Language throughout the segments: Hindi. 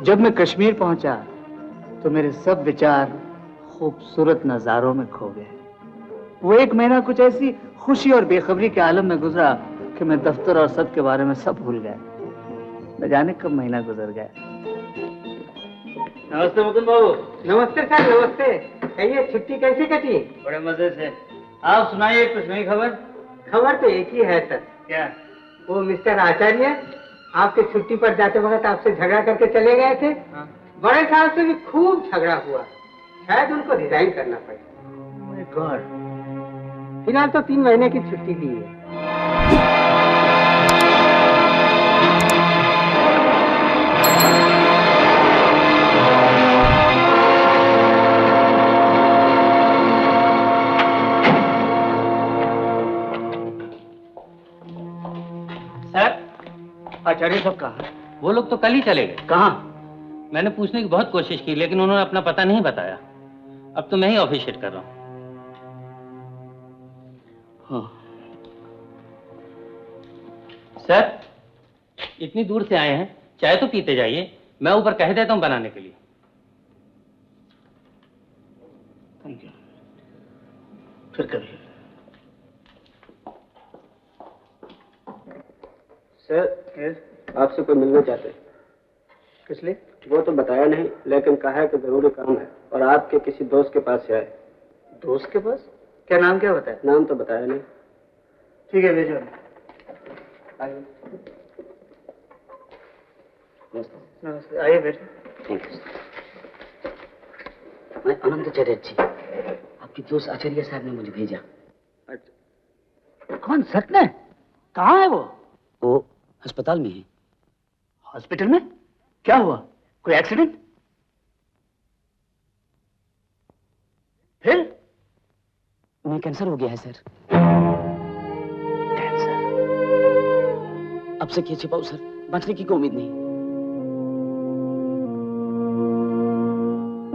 जब मैं कश्मीर पहुंचा तो मेरे सब विचार खूबसूरत नजारों में खो गए। वो एक महीना कुछ ऐसी खुशी और बेखबरी के आलम में गुजरा कि मैं दफ्तर और सब के बारे में सब भूल गया। न जाने कब महीना गुजर गया। नमस्ते मुकुंद बाबू। नमस्ते सर, नमस्ते। कहिए, छुट्टी कैसे कटी? बड़े मजे से। आप सुनाइए कुछ नई खबर। खबर तो एक ही है सर। क्या? वो मिस्टर आचार्य आपके छुट्टी पर जाते वक्त आपसे झगड़ा करके चले गए थे। हाँ। बड़े साहब से भी खूब झगड़ा हुआ, शायद उनको रिजाइन करना पड़े। My God. फिलहाल तो 3 महीने की छुट्टी दी है। सर, आचार्य साहब कहाँ? वो लोग तो कल ही चले गए। कहाँ? मैंने पूछने की बहुत कोशिश की लेकिन उन्होंने अपना पता नहीं बताया। अब तो मैं ही ऑफिशिएट कर रहा हूँ। हाँ। सर, इतनी दूर से आए हैं, चाय तो पीते जाइए। मैं ऊपर कह देता हूँ बनाने के लिए। Thank you. फिर कभी। सर, आपसे कोई मिलना चाहते हैं। किस लिए? वो तो बताया नहीं, लेकिन कहा है कि जरूरी काम है और आपके किसी दोस्त के पास से आए। दोस्त के पास? क्या नाम क्या बताया? नाम तो बताया नहीं। ठीक है, भेजो। आइए। नमस्ते, आइए बैठिए। Thank you. मैं अनंत चटर्जी, आपके दोस्त आचार्य साहब ने मुझे भेजा। कौन? सच में? कहाँ है वो? वो अस्पताल में है। हॉस्पिटल में? क्या हुआ? कोई एक्सीडेंट? फिर? उन्हें कैंसर हो गया है सर। कैंसर? अब से क्या छिपाऊं सर, बचने की कोई उम्मीद नहीं।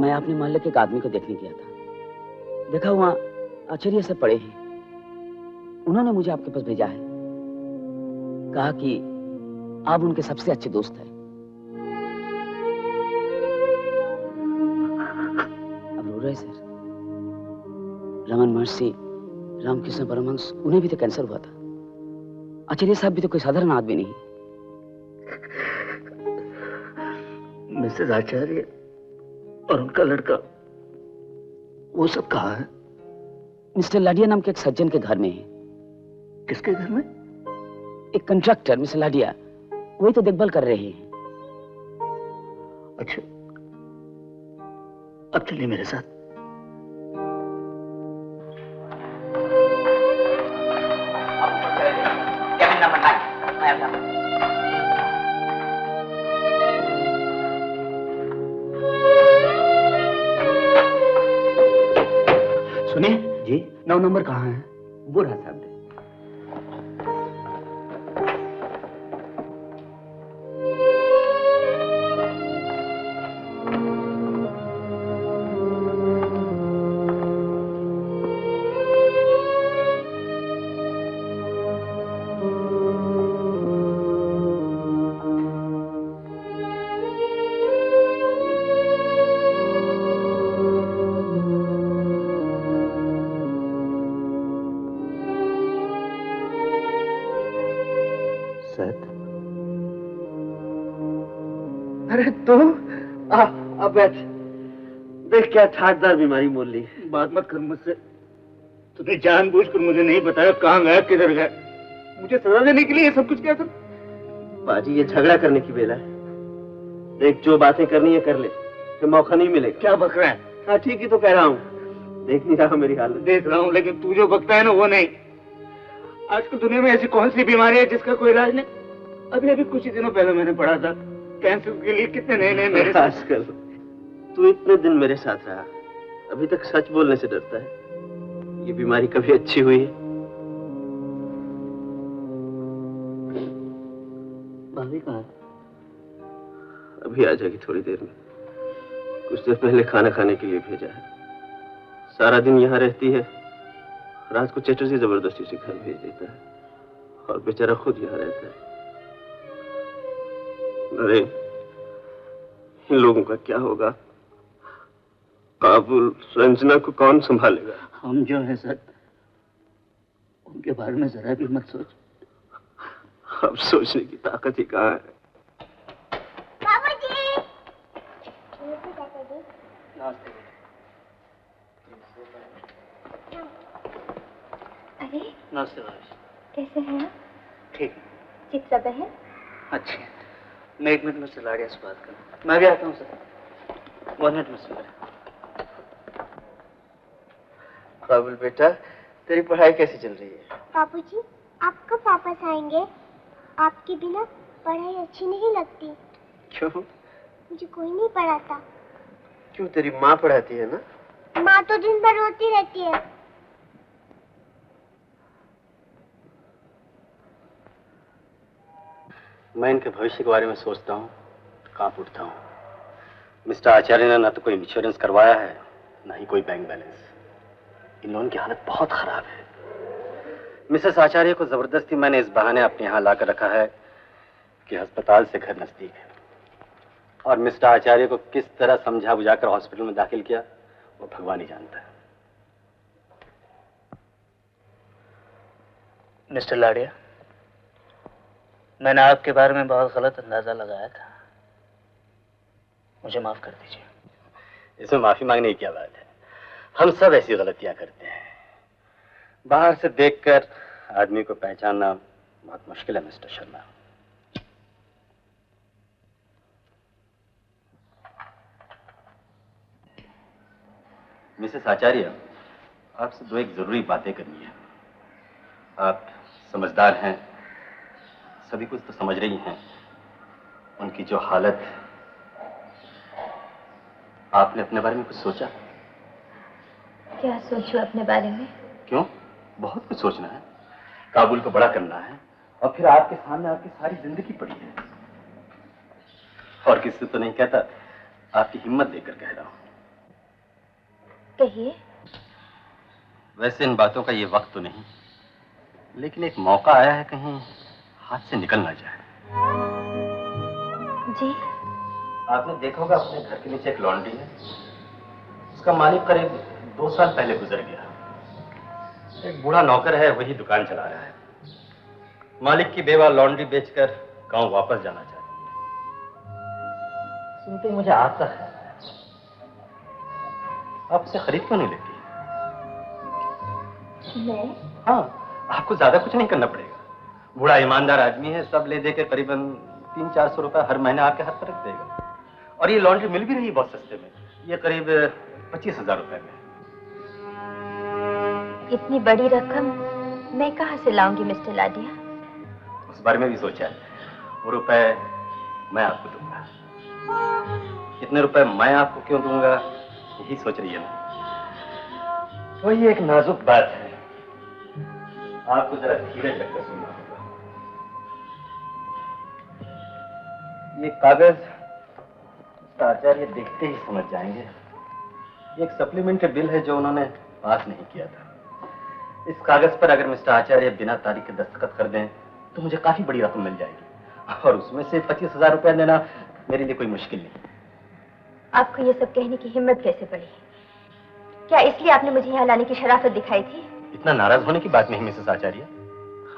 मैं अपने मोहल्ले के एक आदमी को देखने गया था, देखा वहां आचार्य से पड़े हैं। उन्होंने मुझे आपके पास भेजा है, कहा कि आप उनके सबसे अच्छे दोस्त हैं। अब रो रहे सर। रमन महर्षि रामकृष्ण परमहंस, उन्हें भी तो कैंसर हुआ था। आचार्य साहब भी तो कोई साधारण आदमी नहीं। मिसेस आचार्य और उनका लड़का, वो सब कहाँ है? मिस्टर लाडिया नाम के एक सज्जन के घर में है। किसके घर में? एक कंट्रैक्टर मिस्टर लाडिया, वही तो देखभाल कर रहे हैं। अच्छा, अब चलिए मेरे साथ। कैबिन नंबर 9, मैं अभी सुनिए जी। 9 नंबर कहाँ है? वो रहा साहब। अरे तू अब बैठ। देख क्या ठाटदार बीमारी मोल ली। बात मत कर मुझसे। तूने जानबूझकर मुझे नहीं बताया कहाँ गया, किधर गया। मुझे सजा देने के लिए ये सब कुछ किया तुम? बाजी, ये झगड़ा करने की बेला है। देख, जो बातें करनी है कर ले, फिर मौका नहीं मिलेगा। क्या बक रहा है? हाँ ठीक ही तो कह रहा हूँ। देख नहीं रहा मेरी हालत? देख रहा हूँ, लेकिन तू जो बकता है ना वो नहीं। आजकल दुनिया में ऐसी कौन सी बीमारी है जिसका कोई इलाज नहीं? अभी अभी कुछ ही दिनों पहले मैंने पढ़ा था कैंसर के लिए कितने नए नए मेरे साथ कर। तू इतने दिन मेरे साथ रहा, अभी तक सच बोलने से डरता है। ये बीमारी कभी अच्छी हुई है? भाभी कहाँ है? अभी आ जाएगी थोड़ी देर में। कुछ देर पहले खाना खाने के लिए भेजा है। सारा दिन यहाँ रहती है, रात को चटर्जी जबरदस्ती से घर भेज देता है और बेचारा खुद यहाँ रहता है। अरे इन लोगों का क्या होगा? काबुल, रंजना को कौन संभालेगा? हम जो हैं सर, उनके बारे में जरा भी मत सोच। अब सोचने की ताकत ही कहाँ है? बाबूजी। अरे नमस्ते भाभी। कैसे हैं आप? ठीक है। चित्रा बहन। अच्छी है। मैं 1 मिनट में से लाड़िया से बात करूँ। मैं भी आता हूँ सर। 1 मिनट में से। काबुल बेटा, तेरी पढ़ाई कैसी चल रही है? बाबूजी, आप कब वापस आएंगे? आपके बिना पढ़ाई अच्छी नहीं लगती। क्यों? मुझे कोई नहीं पढ़ाता। क्यों, तेरी माँ पढ़ाती है ना? माँ तो दिन भर रोती रहती है। मैं इनके भविष्य के बारे में सोचता हूँ, कांप उठता हूँ। मिस्टर आचार्य ने ना तो कोई इंश्योरेंस करवाया है, ना ही कोई बैंक बैलेंस। इन लोगों की हालत बहुत खराब है। मिसेस आचार्य को जबरदस्ती मैंने इस बहाने अपने यहाँ लाकर रखा है कि अस्पताल से घर नजदीक है, और मिस्टर आचार्य को किस तरह समझा बुझाकर हॉस्पिटल में दाखिल किया वो भगवान ही जानता है। मिस्टर लाड़िया, मैंने आपके बारे में बहुत गलत अंदाजा लगाया था। मुझे माफ कर दीजिए। इसमें माफी मांगने की क्या बात है? हम सब ऐसी गलतियां करते हैं। बाहर से देखकर आदमी को पहचानना बहुत मुश्किल है मिस्टर शर्मा। मिसेस आचार्य, आपसे 2 एक जरूरी बातें करनी है। आप समझदार हैं, सभी कुछ तो समझ रही हैं। उनकी जो हालत, आपने अपने बारे में कुछ सोचा? क्या सोचूं अपने बारे में? क्यों? बहुत कुछ सोचना है। काबुल को बड़ा करना है, और फिर आपके सामने आपकी सारी जिंदगी पड़ी है। और किसी तो नहीं कहता, आपकी हिम्मत देकर कह रहा हूं। कहिए। वैसे इन बातों का ये वक्त तो नहीं, लेकिन एक मौका आया है, कहीं हाथ से निकल ना जाए। जी? आपने देखा होगा अपने घर के नीचे एक लॉन्ड्री है, उसका मालिक करीब 2 साल पहले गुजर गया। एक बूढ़ा नौकर है, वही दुकान चला रहा है। मालिक की बेवा लॉन्ड्री बेचकर गांव वापस जाना चाहती है। सुनते ही मुझे आता है, आप उसे खरीद क्यों नहीं लेती? मैं? हाँ, आपको ज्यादा कुछ नहीं करना पड़ेगा। बूढ़ा ईमानदार आदमी है, सब ले देकर करीबन 300-400 रुपए हर महीने आपके हाथ पर रख देगा। और ये लॉन्ड्री मिल भी रही है बहुत सस्ते में, ये करीब 25,000 रुपए में। इतनी बड़ी रकम मैं कहाँ से लाऊंगी मिस्टर लाडिया? उस बारे में भी सोचा है। वो रुपए मैं आपको दूंगा। इतने रुपए मैं आपको क्यों दूंगा, यही सोच रही है ना? तो ये एक नाजुक बात है, आपको जरा धीरज रखकर सुनना होगा। ये कागज आचार्य देखते ही समझ जाएंगे। ये एक सप्लीमेंट्री बिल है जो उन्होंने पास नहीं किया था। इस कागज पर अगर मिस्टर आचार्य बिना तारीख के दस्तखत कर दें तो मुझे काफी बड़ी रकम मिल जाएगी, और उसमें से 25,000 रुपए देना मेरे लिए कोई मुश्किल नहीं। आपको ये सब कहने की हिम्मत कैसे पड़ी? क्या इसलिए आपने मुझे यहाँ लाने की शराफत दिखाई थी? इतना नाराज होने की बात नहीं मिसेस आचार्य।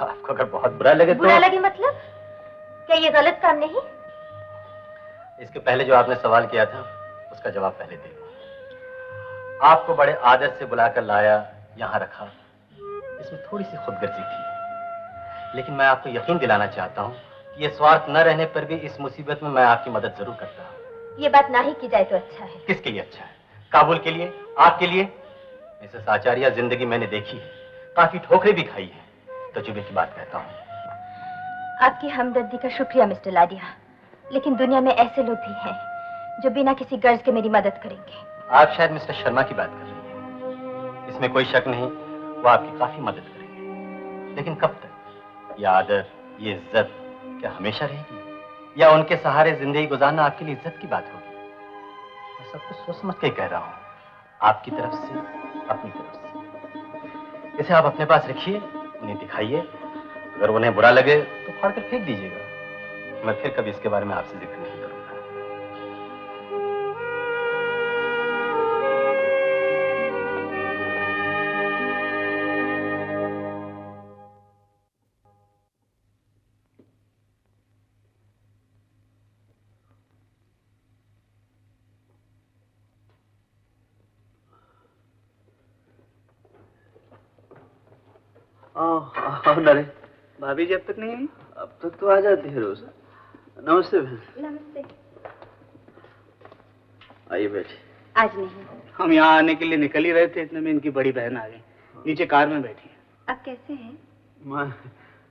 आपको अगर बहुत बुरा लगे तो... बुरा लगे मतलब? क्या ये गलत काम नहीं? इसके पहले जो आपने सवाल किया था उसका जवाब पहले दे दो। आपको बड़े आदर से बुलाकर लाया, यहाँ रखा, इसमें थोड़ी सी खुदगर्जी थी। लेकिन मैं आपको यकीन दिलाना चाहता हूँ कि ये स्वार्थ न रहने पर भी इस मुसीबत में मैं आपकी मदद जरूर करता हूँ। ये बात ना ही की जाए तो अच्छा है। किसके लिए अच्छा है? काबुल के लिए, आपके लिए? मिसेस आचार्य, जिंदगी मैंने देखी है, काफी ठोकरें भी खाई है, तजुर्बे की बात कहता हूँ। आपकी हमदर्दी का शुक्रिया मिस्टर लाडिया, लेकिन दुनिया में ऐसे लोग भी हैं जो बिना किसी गर्ज के मेरी मदद करेंगे। आप शायद मिस्टर शर्मा की बात कर रही हैं। इसमें कोई शक नहीं, वो आपकी काफी मदद करेंगे। लेकिन कब तक? ये आदर, ये इज्जत क्या हमेशा रहेगी, या उनके सहारे जिंदगी गुजारना आपके लिए इज्जत की बात होगी? मैं सब कुछ सोच समझ के कह रहा हूँ, आपकी तरफ से, अपनी तरफ से। इसे आप अपने पास रखिए, उन्हें दिखाइए। अगर उन्हें बुरा लगे तो फाड़ कर फेंक दीजिएगा। मैं फिर कभी इसके बारे में आपसे जिक्र नहीं करूंगा। आओ नरे। भाभी जी अब तक नहीं आई? अब तक तो आ जाती है रोज। नमस्ते बहन। नमस्ते। आइए बैठिए। आज नहीं। हम यहाँ आने के लिए निकल ही रहे थे, इतने में इनकी बड़ी बहन आ गई, नीचे कार में बैठी है। आप कैसे हैं?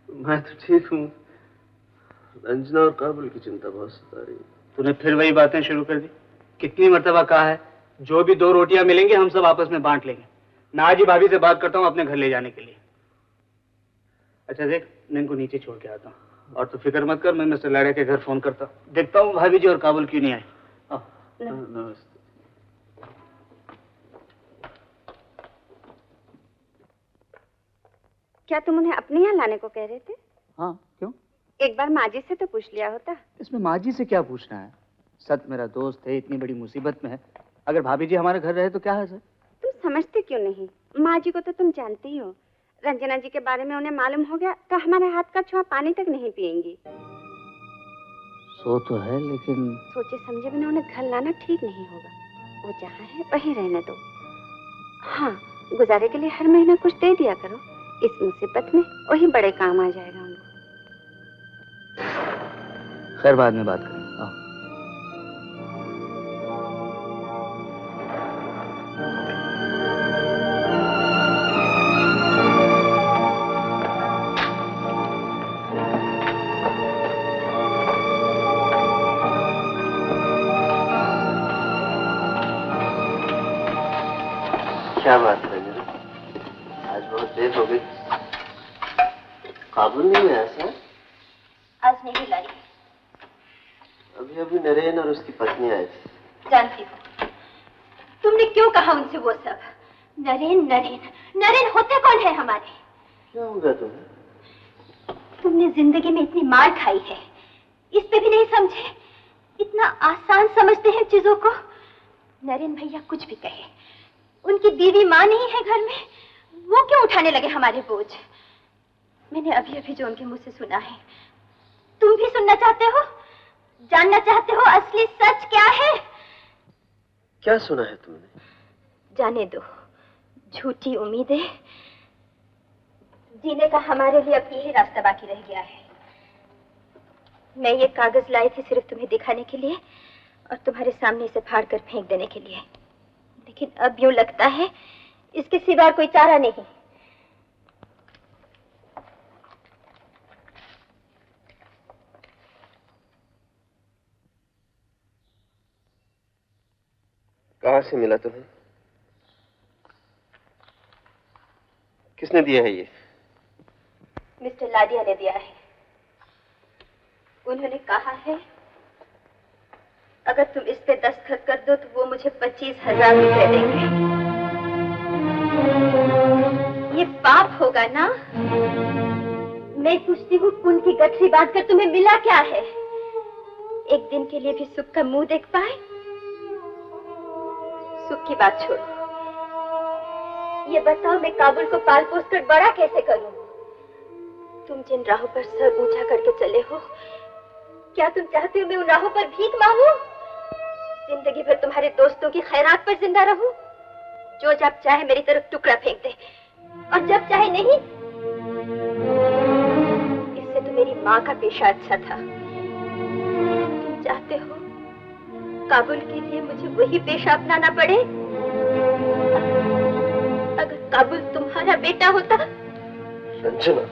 मैं तो ठीक हूँ। रंजना और काबुल की चिंता बहुत सता रही है। तूने फिर वही बातें शुरू कर दी। कितनी मर्तबा कहा है, जो भी 2 रोटियां मिलेंगी हम सब आपस में बांट लेंगे। मैं आज ही भाभी से बात करता हूँ अपने घर ले जाने के लिए। अच्छा देख, मैं इनको नीचे छोड़ के आता हूँ, और तो फिक्र मत कर, मैं मिस्टर लाड़िया के घर फोन करता हूँ, देखता हूँ भाभी जी और काबुल क्यों नहीं आए। नमस्ते। क्या तुम उन्हें अपने यहाँ लाने को कह रहे थे? हाँ, क्यों? एक बार माँ जी से तो पूछ लिया होता। इसमें माँ जी से क्या पूछना है? सत मेरा दोस्त है, इतनी बड़ी मुसीबत में है, अगर भाभी जी हमारे घर रहे तो क्या है सर? तुम समझते क्यों नहीं? माँ जी को तो तुम जानती ही हो। रंजना जी के बारे में उन्हें मालूम हो गया तो हमारे हाथ का छुआ पानी तक नहीं पिएंगी। सो तो है, लेकिन सोचे समझे बिना उन्हें घर लाना ठीक नहीं होगा। वो जहाँ है वहीं रहने दो। हाँ, गुजारे के लिए हर महीना कुछ दे दिया करो। इस मुसीबत में वही बड़े काम आ जाएगा उनको। खैर बाद में बात करें। क्या बात है जरा? आज बहुत देर हो गई। काबुल नहीं आया सर? आज नहीं लाई। अभी अभी नरेन और उसकी पत्नी आए थे। जानती हूँ। तुमने क्यों कहा उनसे वो सब? नरेन नरेन नरेन होते कौन है हमारे? क्या हो गया तुम्हें? तुमने जिंदगी में इतनी मार खाई है, इस पे भी नहीं समझे? इतना आसान समझते हैं चीजों को। नरेन भैया कुछ भी कहे, उनकी बीवी माँ नहीं है घर में, वो क्यों उठाने लगे हमारे बोझ? मैंने अभी अभी जो उनके मुंह से सुना है, तुम भी सुनना चाहते हो? जानना चाहते हो असली सच क्या है? क्या सुना है तुमने? जाने दो, झूठी उम्मीदें। जीने का हमारे लिए अब यही रास्ता बाकी रह गया है। मैं ये कागज लाई थी सिर्फ तुम्हें दिखाने के लिए और तुम्हारे सामने इसे फाड़ कर फेंक देने के लिए, लेकिन अब यूं लगता है इसके सिवा कोई चारा नहीं। कहाँ से मिला तुम्हें? किसने दिया है ये? मिस्टर लाडिया ने दिया है। उन्होंने कहा है अगर तुम इस पे दस्तखत कर दो तो वो मुझे 25,000 रुपए देंगे। ये पाप होगा ना? मैं पूछती हूँ, खून की गठरी बांधकर तुम्हें मिला क्या है? एक दिन के लिए भी सुख का मुंह देख पाए? सुख की बात छोड़ो, ये बताओ मैं काबुल को पाल पोस कर बड़ा कैसे करूं? तुम जिन राहों पर सर ऊंचा करके चले हो, क्या तुम चाहते हो मैं उन राहों पर भीख मांगूं? जिंदगी भर तुम्हारे दोस्तों की खैरात पर जिंदा रहूं? जो जब चाहे मेरी तरफ टुकड़ा फेंक दे और जब चाहे नहीं। इससे तो मेरी माँ का पेशा अच्छा था। तुम चाहते हो काबुल के लिए मुझे वही पेशा अपनाना पड़े? अगर काबुल तुम्हारा बेटा होता। रंजना,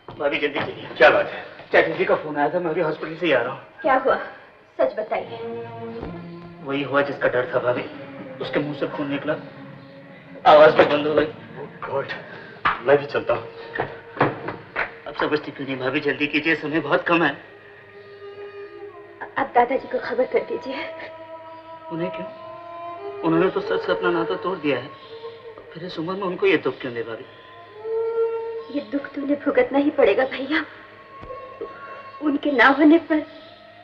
भाभी जल्दी चलिए। क्या बात है? चाची जी का फोन आया था, मैं अभी हॉस्पिटल से ही आ रहा हूँ। क्या हुआ? सच बताइए। वही हुआ जिसका डर था भाभी। उसके मुंह से खून निकला, आवाज भी बंद हो गई। गॉड, मैं भी चलता हूँ। अब समझती क्यों नहीं भाभी? जल्दी कीजिए, समय बहुत कम है। अब दादाजी को खबर कर दीजिए। उन्हें क्यों? उन्होंने तो सच से अपना नाता तोड़ दिया है, फिर इस उम्र में उनको ये दुख क्यों दे भाभी? ये दुख तो उन्हें भुगतना ही पड़ेगा भैया। उनके ना होने पर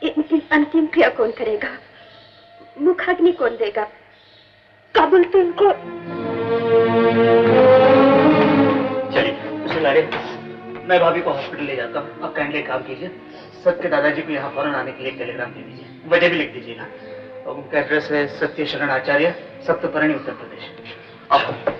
इनकी अंतिम क्रिया कौन करेगा? मुखाग्नि कौन देगा? काबुल तो उनको। चलिए उसे लाए, मैं भाभी को हॉस्पिटल ले जाता हूँ। आप काइंडली काम कीजिए, सत्य दादाजी को यहाँ फौरन आने के लिए टेलीग्राम दे दीजिए, वजह भी लिख दीजिएगा। और उनका एड्रेस है सत्य शरण आचार्य, सप्तपर्णी, उत्तर प्रदेश। आप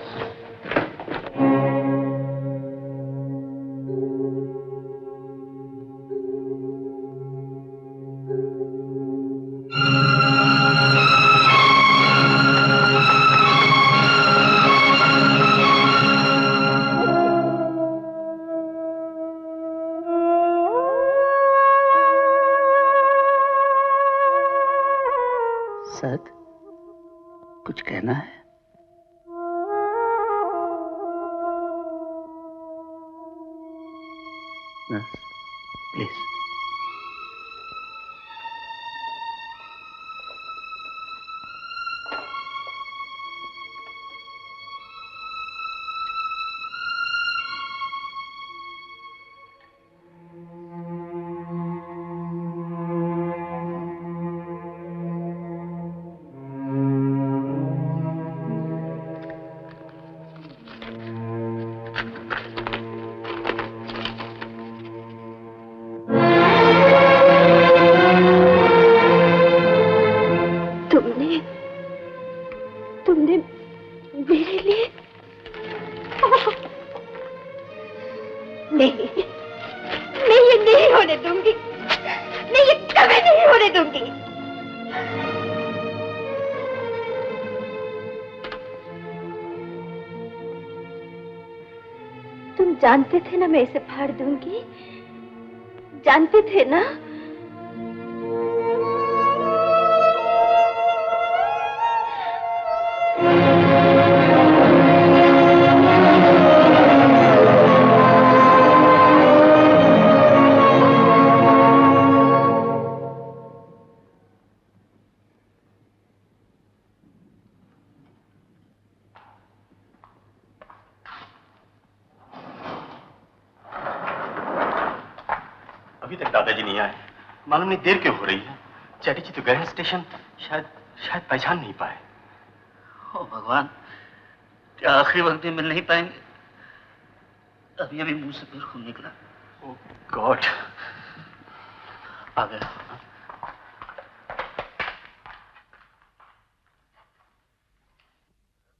सत, कुछ कहना है? Nurse, please. तुमने मेरे लिए? नहीं, मैं ये नहीं होने दूंगी, मैं ये कभी नहीं होने दूंगी। तुम जानते थे ना मैं इसे फाड़ दूंगी, जानते थे ना? अभी तक दादाजी नहीं आए, मालूम नहीं देर क्यों हो रही है। चैटी जी तो गए हैं स्टेशन, शायद पहचान नहीं पाए। ओ भगवान, क्या आखिरी वक्त भी मिल नहीं पाएंगे? अभी अभी मुंह से फिर खून निकला। ओ गॉड, आ गया।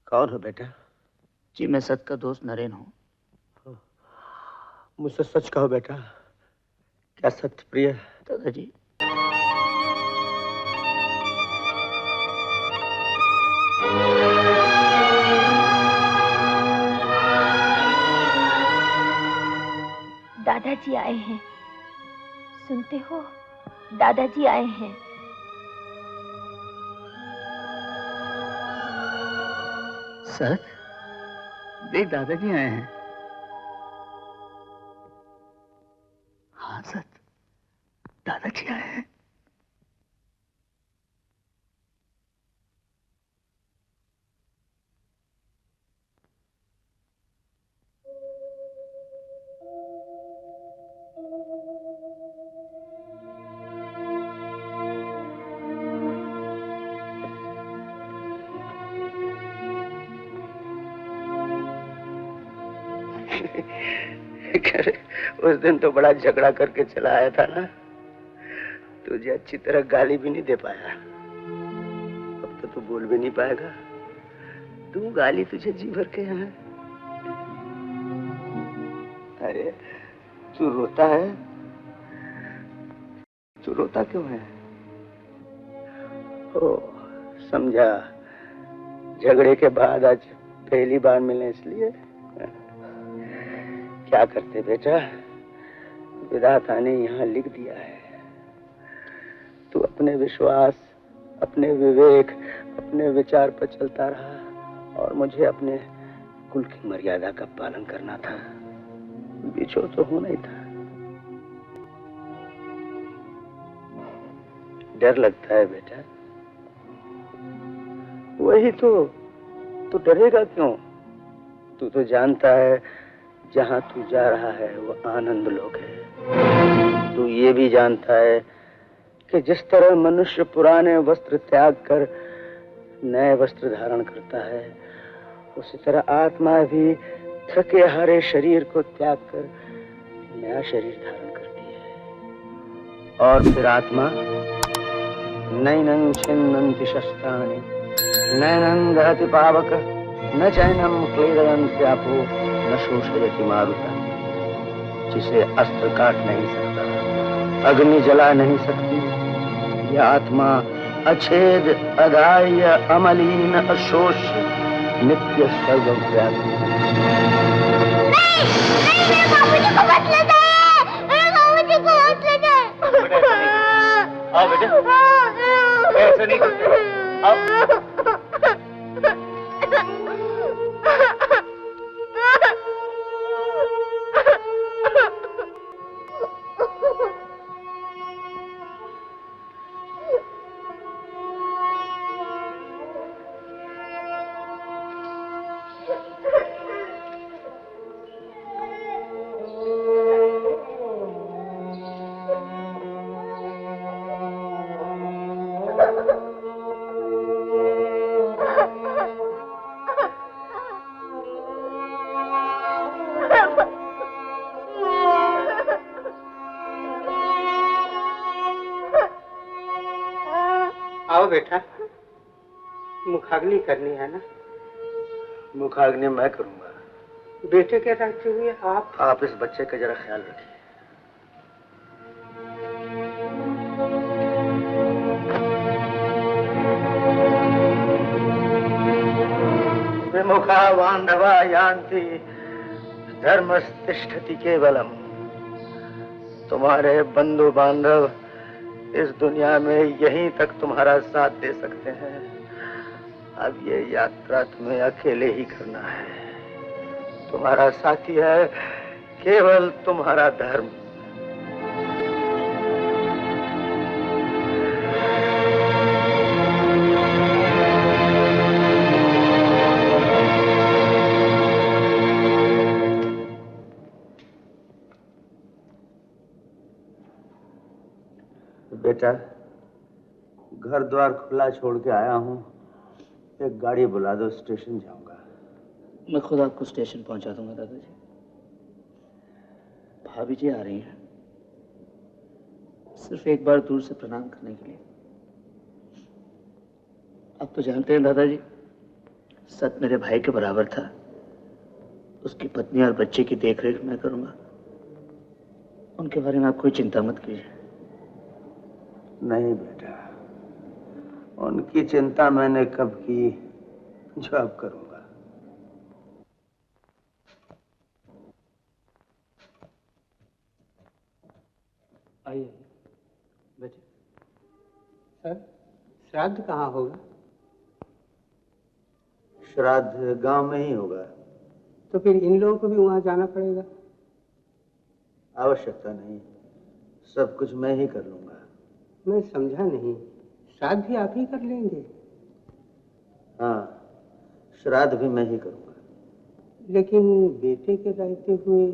कौन हो बेटा? जी मैं सत का दोस्त नरेन हूँ। मुझसे सच कहो बेटा, क्या सत्य प्रिय? दादाजी, दादाजी आए हैं, सुनते हो? दादाजी आए हैं। सत, देख दादाजी आए हैं। हाँ सत, दादाजी आए हैं। उस दिन तो बड़ा झगड़ा करके चला आया था ना, तुझे अच्छी तरह गाली भी नहीं दे पाया। अब तो तू बोल भी नहीं पाएगा, तू गाली तुझे जी भर के है। अरे तू रोता है, तू रोता क्यों है? ओ समझा, झगड़े के बाद आज पहली बार मिले इसलिए। क्या करते बेटा, विधाता ने यहाँ लिख दिया है। तू अपने विश्वास अपने विवेक, अपने विचार पर चलता रहा और मुझे अपने कुल की मर्यादा का पालन करना था। बिछोड़ तो होना ही था। डर लगता है बेटा। वही तो डरेगा क्यों? तू तो जानता है जहां तू जा रहा है वो आनंद लोक है। तू ये भी जानता है कि जिस तरह मनुष्य पुराने वस्त्र त्याग कर नए वस्त्र धारण करता है, उसी तरह आत्मा भी थके हारे शरीर को त्याग कर नया शरीर धारण करती है। और फिर आत्मा नैनं छिन्नन्ति शस्त्राणि नैनं दहति पावक न चैनं क्लेदयन्त्यापो न शोषयति मारुता। जिसे अस्त्र काट नहीं सकता, अग्नि जला नहीं सकती, यह आत्मा अछेद, अदाह्य, अमलीन, अशोष, नित्य सर्वव्यापी। आओ बेटे, ऐसे नहीं करते। आओ। आओ बेटा, मुखाग्नि करनी है ना? मुखाग्नि मैं करूंगा। बेटे के रहते हुए आप इस बच्चे का जरा ख्याल रखिए। विमुखा बांधवा यान्ति धर्मस्तिष्ठति केवलम। तुम्हारे बंधु बांधव इस दुनिया में यहीं तक तुम्हारा साथ दे सकते हैं। अब ये यात्रा तुम्हें अकेले ही करना है। तुम्हारा साथी है केवल तुम्हारा धर्म। बेटा, घर द्वार खुला छोड़ के आया हूँ, एक गाड़ी बुला दो, स्टेशन जाऊंगा। मैं खुद आपको स्टेशन पहुंचा दूंगा दादाजी। भाभी जी आ रही हैं, सिर्फ एक बार दूर से प्रणाम करने के लिए। आप तो जानते हैं दादाजी, सत मेरे भाई के बराबर था। उसकी पत्नी और बच्चे की देखरेख मैं करूंगा। उनके बारे में आप कोई चिंता मत कीजिए। नहीं बेटा, उनकी चिंता मैंने कब की, जो अब करूंगा। आइए बेटे। सर, श्राद्ध कहाँ होगा? श्राद्ध गांव में ही होगा। तो फिर इन लोगों को भी वहां जाना पड़ेगा? आवश्यकता नहीं, सब कुछ मैं ही कर लूंगा। मैं समझा नहीं, श्राद्ध भी आप ही कर लेंगे? हाँ, श्राद्ध भी मैं ही करूंगा। लेकिन बेटे के रहते हुए?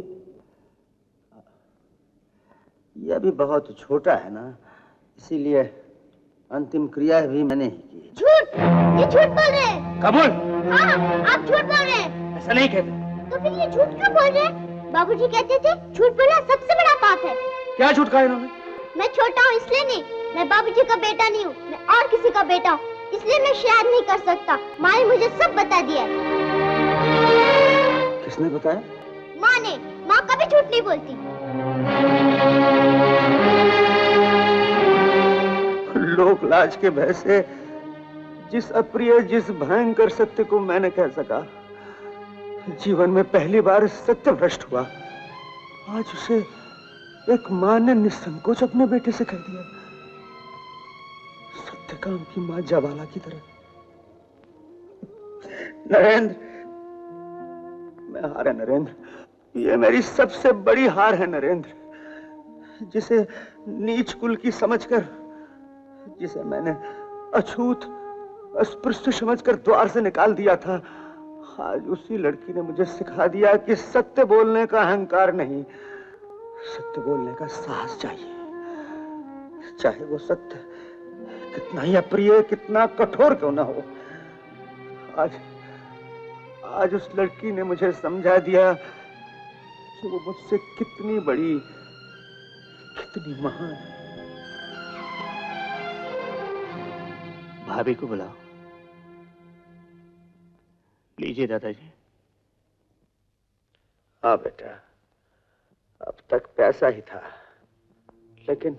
यह भी बहुत छोटा है ना, इसीलिए अंतिम क्रिया भी मैंने ही की। झूठ! ये झूठ बोल रहे हैं। कबूल? हाँ, आप झूठ बोल रहे हैं। ऐसा नहीं कहते। तो फिर ये झूठ क्यों बोल रहे हैं? बाबूजी कहते थे झूठ बोलना सबसे बड़ा पाप है। क्या झूठ कहा इन्होंने? मैं छोटा हूँ इसलिए नहीं, मैं बाबूजी का बेटा नहीं हूँ, मैं और किसी का बेटा हूँ, इसलिए मैं श्राद्ध नहीं कर सकता। माँ ने मुझे सब बता दिया। किसने बताया? माँ ने। माँ कभी झूठ नहीं बोलती। लोक लाज के भय से जिस अप्रिय, जिस भयंकर सत्य को मैंने कह सका, जीवन में पहली बार सत्य भ्रष्ट हुआ। आज उसे एक मां ने निसंकोच अपने बेटे से कह दिया। सत्यकाम की मां जवाला की तरह। नरेंद्र, मैं हारा नरेंद्र, ये मेरी सबसे बड़ी हार है नरेंद्र, जिसे नीच कुल की समझकर, जिसे मैंने अछूत अस्पृश्य समझकर द्वार से निकाल दिया था, आज उसी लड़की ने मुझे सिखा दिया कि सत्य बोलने का अहंकार नहीं, सत्य बोलने का साहस चाहिए। चाहे वो सत्य कितना ही अप्रिय, कितना कठोर क्यों ना हो। आज उस लड़की ने मुझे समझा दिया कि वो मुझसे कितनी बड़ी, कितनी महान है। भाभी को बुलाओ। लीजिए दादाजी। हाँ बेटा, अब तक पैसा ही था, लेकिन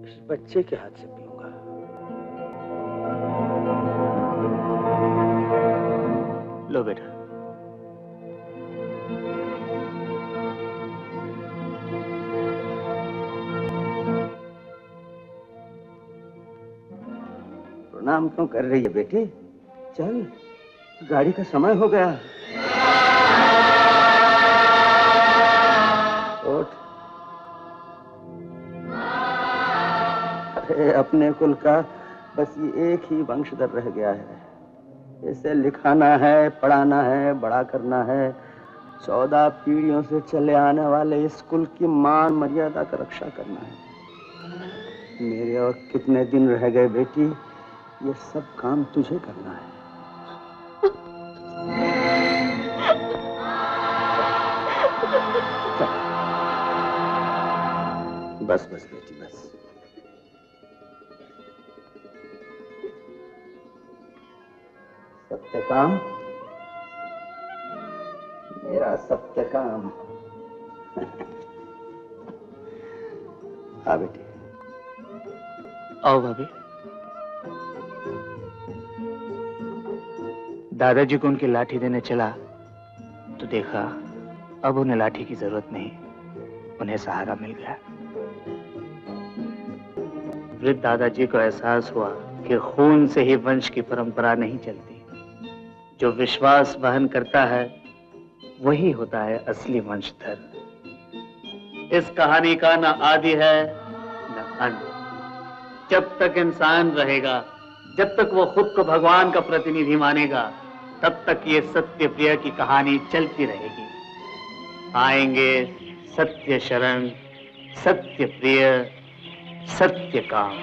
इस बच्चे के हाथ से पीऊंगा। लो बेटा। प्रणाम क्यों कर रही है बेटी? चल, गाड़ी का समय हो गया। उठ। अरे अपने कुल का बस ये एक ही वंशधर रह गया है, इसे लिखाना है, पढ़ाना है, बड़ा करना है। 14 पीढ़ियों से चले आने वाले इस कुल की मान मर्यादा का रक्षा करना है। मेरे और कितने दिन रह गए बेटी, ये सब काम तुझे करना है। बस बस बेटी बस। सत्यकाम, मेरा सत्यकाम। हाँ बेटी। आओ भाभी। दादाजी को उनकी लाठी देने चला तो देखा अब उन्हें लाठी की जरूरत नहीं, उन्हें सहारा मिल गया। वृद्ध दादाजी को एहसास हुआ कि खून से ही वंश की परंपरा नहीं चलती, जो विश्वास वहन करता है वही होता है असली वंशधर। इस कहानी का न आदि है न अंत। जब तक इंसान रहेगा, जब तक वो खुद को भगवान का प्रतिनिधि मानेगा, तब तक ये सत्य प्रिय की कहानी चलती रहेगी। आएंगे सत्य शरण, सत्य प्रिय, सत्य काम।